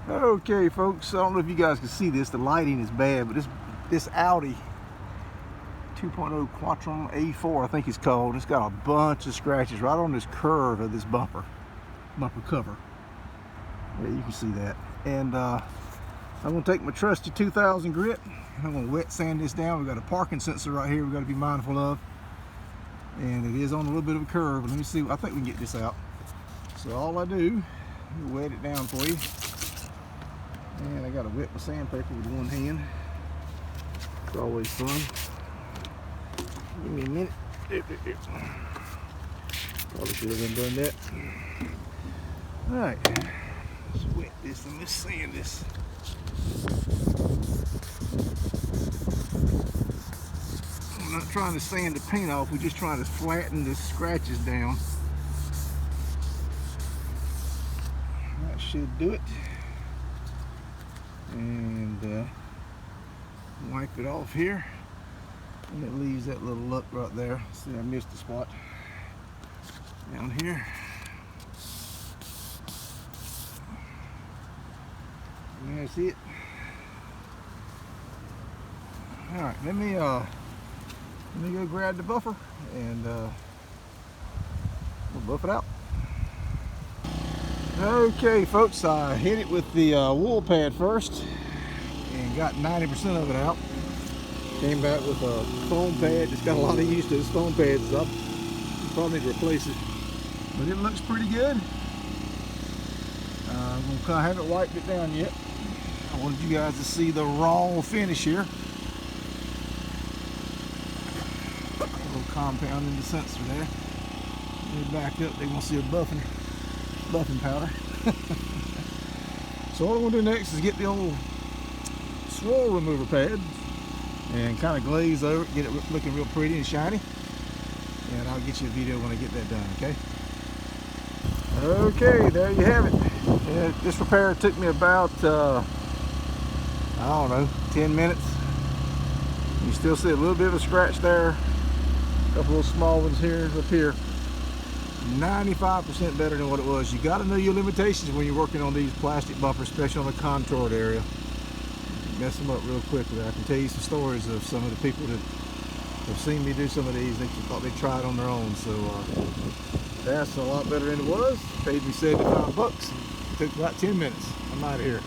Okay, folks, I don't know if you guys can see this. The lighting is bad, but this Audi 2.0 Quattro A4, I think it's called, it's got a bunch of scratches right on this curve of this bumper cover. Yeah, you can see that. And I'm going to take my trusty 2000 grit. I'm going to wet sand this down. We've got a parking sensor right here we've got to be mindful of. And it is on a little bit of a curve. Let me see. I think we can get this out. So all I do is wet it down for you. And I got to wet my sandpaper with one hand. It's always fun. Give me a minute. Probably should have done that. Alright. Let's wet this and let's sand this. I'm not trying to sand the paint off, we're just trying to flatten the scratches down. That should do it. And wipe it off here. And it leaves that little look right there. See, I missed the spot down here. And that's it. All right, let me go grab the buffer and we'll buff it out. Okay, folks, I hit it with the wool pad first and got 90% of it out. Came back with a foam pad. It's got a lot of use to this foam pad, so I'll probably need to replace it. But it looks pretty good. I haven't wiped it down yet. I wanted you guys to see the raw finish here. A little compound in the sensor there. Let me back up. They're gonna see a buffing powder. So what I'm gonna do next is get the old swirl remover pad and kind of glaze over it, get it looking real pretty and shiny. And I'll get you a video when I get that done, okay? Okay, there you have it. And this repair took me about, I don't know, 10 minutes. You still see a little bit of a scratch there. A couple little small ones here, up here. 95% better than what it was. You got to know your limitations when you're working on these plastic bumpers, especially on the contoured area. Mess them up real quickly. I can tell you some stories of some of the people that have seen me do some of these. They thought they'd try it on their own. So that's a lot better than it was. Paid me $75. Took about 10 minutes. I'm out of here.